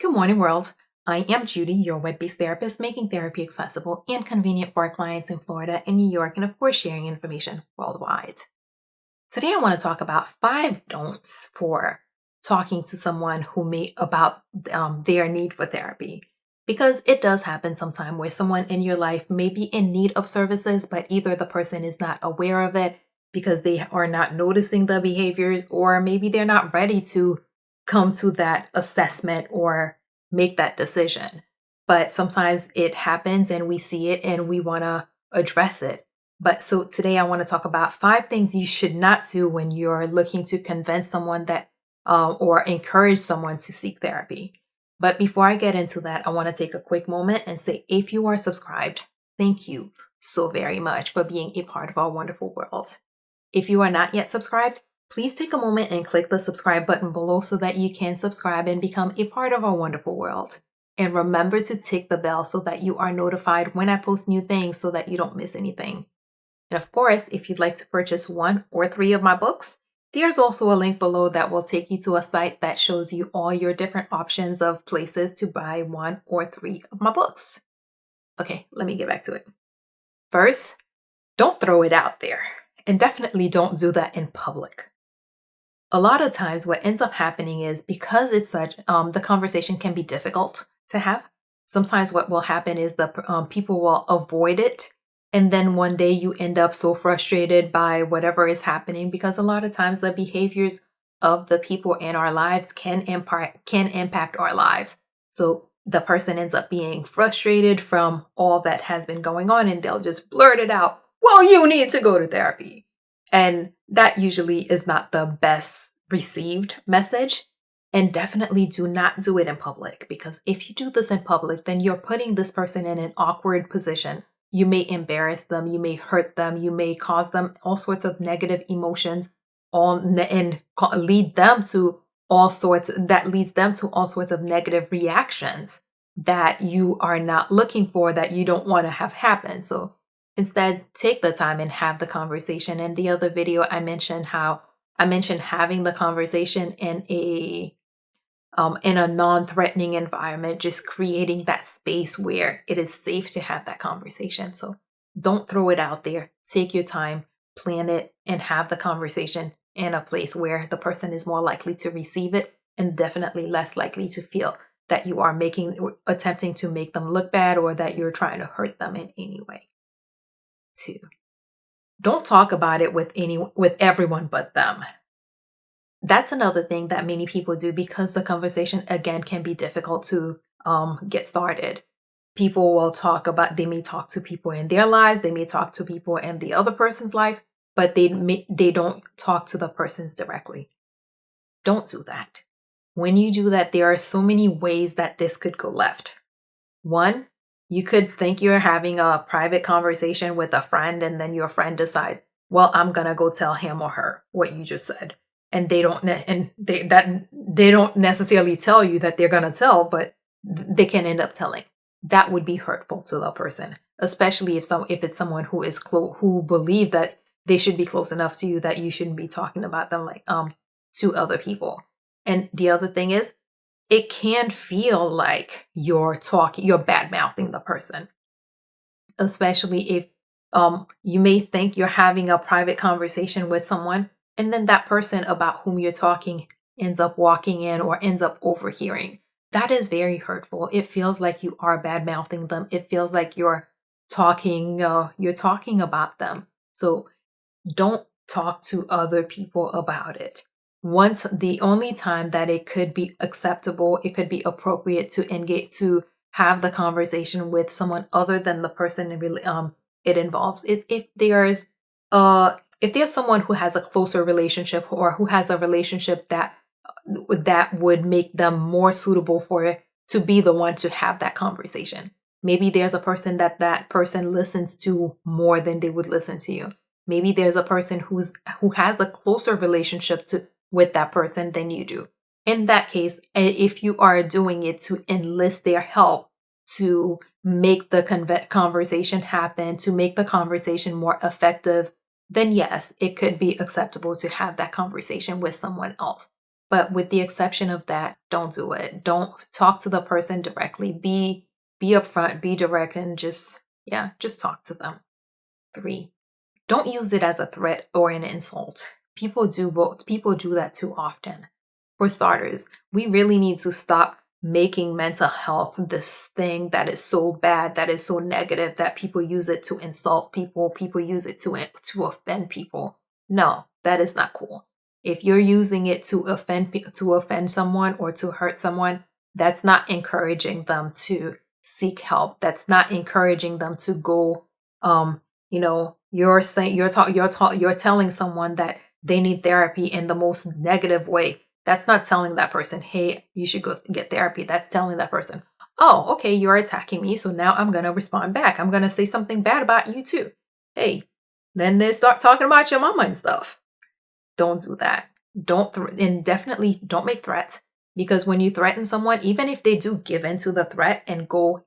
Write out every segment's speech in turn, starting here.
Good morning, world. I am Judy, your web based therapist, making therapy accessible and convenient for our clients in Florida and New York, and of course, sharing information worldwide. Today, I want to talk about 5 don'ts for talking to someone who may about their need for therapy. Because it does happen sometime where someone in your life may be in need of services, but either the person is not aware of it because they are not noticing the behaviors, or maybe they're not ready to come to that assessment or make that decision. But sometimes it happens and we see it and we want to address it. But so today I want to talk about 5 things you should not do when you're looking to convince someone that or encourage someone to seek therapy. But before I get into that, I want to take a quick moment and say if you are subscribed, thank you so very much for being a part of our wonderful world. If you are not yet subscribed, please take a moment and click the subscribe button below so that you can subscribe and become a part of our wonderful world. And remember to tick the bell so that you are notified when I post new things so that you don't miss anything. And of course, if you'd like to purchase 1 or 3 of my books, there's also a link below that will take you to a site that shows you all your different options of places to buy 1 or 3 of my books. Okay, let me get back to it. First, don't throw it out there, and definitely don't do that in public. A lot of times what ends up happening is because it's such, the conversation can be difficult to have. Sometimes what will happen is the people will avoid it. And then one day you end up so frustrated by whatever is happening because a lot of times the behaviors of the people in our lives can impact our lives. So the person ends up being frustrated from all that has been going on and they'll just blurt it out. Well, you need to go to therapy. And that usually is not the best received message. And definitely do not do it in public, because if you do this in public, then you're putting this person in an awkward position. You may embarrass them, you may hurt them, you may cause them all sorts of negative emotions and lead them to leads them to all sorts of negative reactions that you are not looking for, that you don't want to have happen. So instead, take the time and have the conversation. In the other video, I mentioned having the conversation in a non-threatening environment, just creating that space where it is safe to have that conversation. So don't throw it out there. Take your time, plan it, and have the conversation in a place where the person is more likely to receive it and definitely less likely to feel that you are attempting to make them look bad or that you're trying to hurt them in any way. 2, don't talk about it with everyone but them. That's another thing that many people do because the conversation, again, can be difficult to get started. They may talk to people in their lives, they may talk to people in the other person's life, but they don't talk to the persons directly. Don't do that. When you do that, there are so many ways that this could go left. 1, you could think you're having a private conversation with a friend, and then your friend decides, well, I'm going to go tell him or her what you just said. And they don't necessarily tell you that they're going to tell, but they can end up telling. That would be hurtful to the person, especially if it's someone who is who believe that they should be close enough to you that you shouldn't be talking about them to other people. And the other thing is, it can feel like you're bad mouthing the person, especially if you may think you're having a private conversation with someone, and then that person about whom you're talking ends up walking in or ends up overhearing. That is very hurtful. It feels like you are bad mouthing them. It feels like you're talking about them. So don't talk to other people about it. The only time that it could be acceptable, it could be appropriate to engage, to have the conversation with someone other than the person it involves, is if there's someone who has a closer relationship or who has a relationship that would make them more suitable to be the one to have that conversation. Maybe there's a person that person listens to more than they would listen to you. Maybe there's a person who has a closer relationship with that person than you do. In that case, if you are doing it to enlist their help to make the conversation happen, to make the conversation more effective, then yes, it could be acceptable to have that conversation with someone else. But with the exception of that, don't do it. Don't talk to the person directly. Be upfront, be direct, and just talk to them. 3, don't use it as a threat or an insult. People do both. People do that too often. For starters, we really need to stop making mental health this thing that is so bad, that is so negative, that people use it to insult people, people use it to offend people. No, that is not cool. If you're using it to offend someone or to hurt someone, that's not encouraging them to seek help. That's not encouraging them to go you're telling someone that they need therapy in the most negative way. That's not telling that person, hey, you should go get therapy. That's telling that person, oh, okay, you're attacking me, so now I'm going to respond back. I'm going to say something bad about you too. Hey, then they start talking about your mama and stuff. Don't do that. And definitely don't make threats, because when you threaten someone, even if they do give in to the threat and go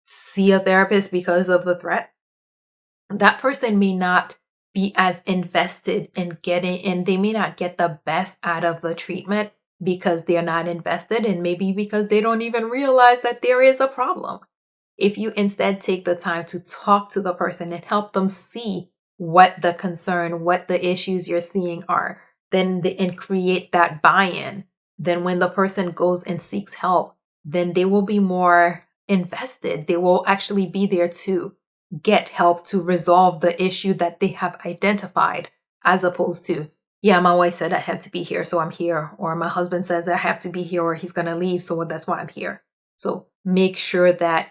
see a therapist because of the threat, that person may not be as invested in getting, and they may not get the best out of the treatment because they're not invested, and maybe because they don't even realize that there is a problem. If you instead take the time to talk to the person and help them see what the concern, what the issues you're seeing are, and create that buy-in, then when the person goes and seeks help, then they will be more invested. They will actually be there to get help to resolve the issue that they have identified, as opposed to, yeah, my wife said I had to be here, so I'm here. Or my husband says I have to be here or he's going to leave, so that's why I'm here. So make sure that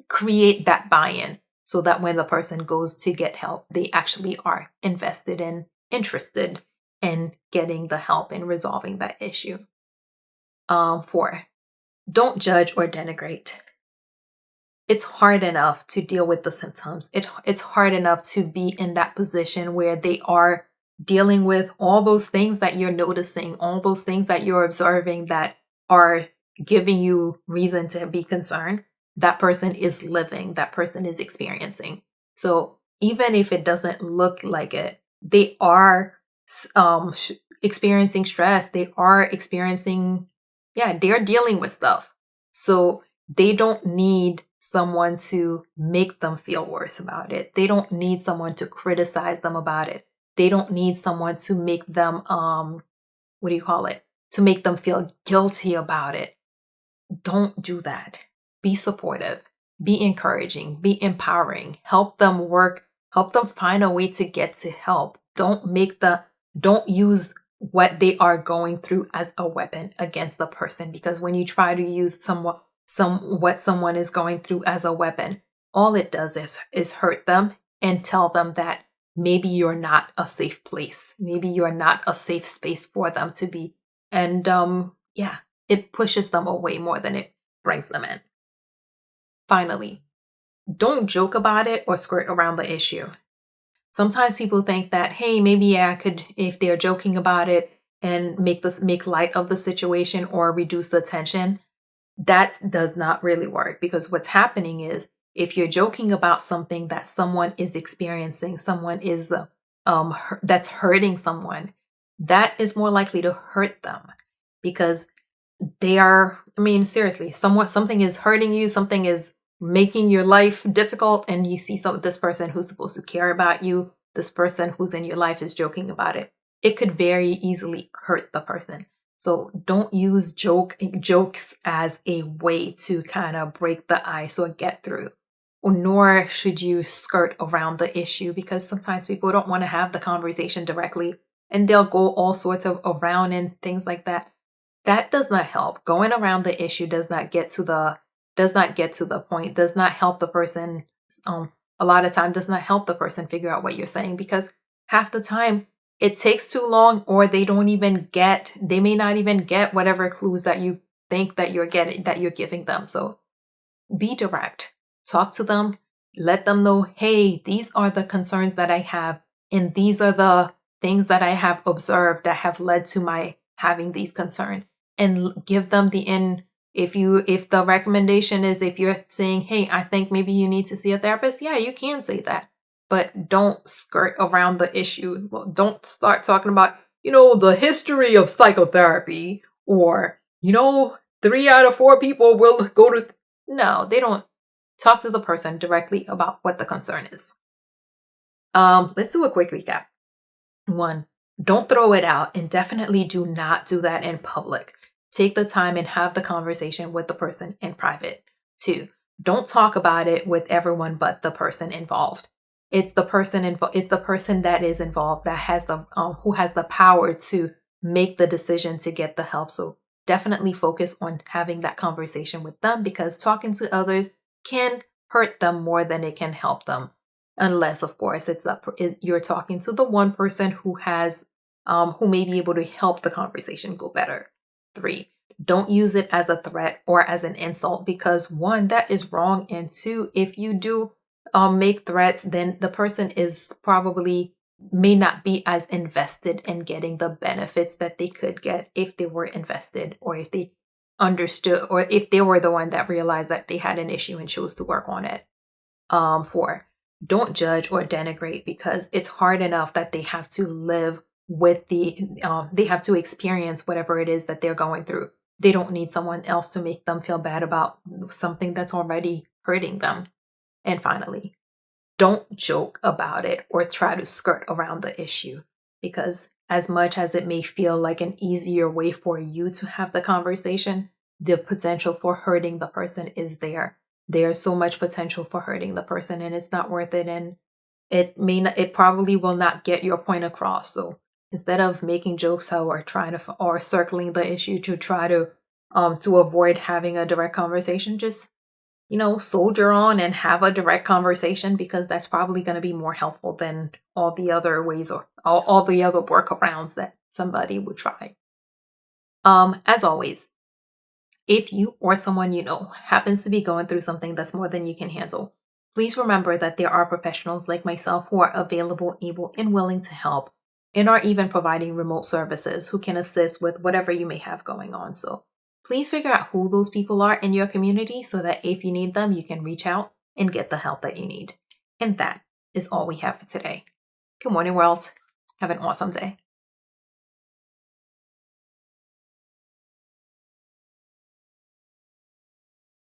create that buy-in so that when the person goes to get help, they actually are invested and interested in getting the help and resolving that issue. 4, don't judge or denigrate. It's hard enough to deal with the symptoms. It's hard enough to be in that position where they are dealing with all those things that you're noticing, all those things that you're observing that are giving you reason to be concerned. That person is living, that person is experiencing. So even if it doesn't look like it, they are experiencing stress. They are experiencing, they're dealing with stuff. So they don't need someone to make them feel worse about it. They don't need someone to criticize them about it. They don't need someone to make them, to make them feel guilty about it. Don't do that. Be supportive, be encouraging, be empowering, help them find a way to get to help. Don't use what they are going through as a weapon against the person, because when you try to use what someone is going through as a weapon, all it does is hurt them and tell them that maybe you're not a safe place. Maybe you're not a safe space for them to be. And it pushes them away more than it brings them in. Finally, don't joke about it or skirt around the issue. Sometimes people think that, hey, maybe I could, if they're joking about it and make light of the situation or reduce the tension. That does not really work, because what's happening is, if you're joking about something that someone is experiencing, someone is that's hurting someone, that is more likely to hurt them, because they are, seriously, something is hurting you, something is making your life difficult, and you see this person who's supposed to care about you, this person who's in your life is joking about it. It could very easily hurt the person. So don't use jokes as a way to kind of break the ice or get through. Nor should you skirt around the issue, because sometimes people don't want to have the conversation directly and they'll go all sorts of around and things like that. That does not help. Going around the issue does not get to the point, does not help the person. A lot of time does not help the person figure out what you're saying, because half the time it takes too long, or they may not even get whatever clues that you think that you're giving them. So be direct, talk to them, let them know, hey, these are the concerns that I have, and these are the things that I have observed that have led to my having these concerns, and give them if the recommendation is, if you're saying, hey, I think maybe you need to see a therapist, yeah, you can say that. But don't skirt around the issue. Well, don't start talking about, the history of psychotherapy, or, 3 out of 4 people will go to. No, they don't. Talk to the person directly about what the concern is. Let's do a quick recap. 1, don't throw it out, and definitely do not do that in public. Take the time and have the conversation with the person in private. 2, don't talk about it with everyone but the person involved. It's the person it's the person that is involved that has the who has the power to make the decision to get the help. So definitely focus on having that conversation with them, because talking to others can hurt them more than it can help them, unless of course you're talking to the one person who may be able to help the conversation go better. 3, don't use it as a threat or as an insult, because 1, that is wrong, and 2, if you do make threats, then the person is probably may not be as invested in getting the benefits that they could get if they were invested, or if they understood, or if they were the one that realized that they had an issue and chose to work on it. 4, don't judge or denigrate, because it's hard enough that they have to live with they have to experience whatever it is that they're going through. They don't need someone else to make them feel bad about something that's already hurting them. And finally, don't joke about it or try to skirt around the issue, because as much as it may feel like an easier way for you to have the conversation, the potential for hurting the person is there. There's so much potential for hurting the person, and it's not worth it. And it probably will not get your point across. So instead of making jokes or circling the issue to try to avoid having a direct conversation, just soldier on and have a direct conversation, because that's probably going to be more helpful than all the other ways, or all the other workarounds that somebody would try. As always, if you or someone you know happens to be going through something that's more than you can handle, please remember that there are professionals like myself who are available, able, and willing to help, and are even providing remote services who can assist with whatever you may have going on. So please figure out who those people are in your community, so that if you need them, you can reach out and get the help that you need. And that is all we have for today. Good morning, world. Have an awesome day.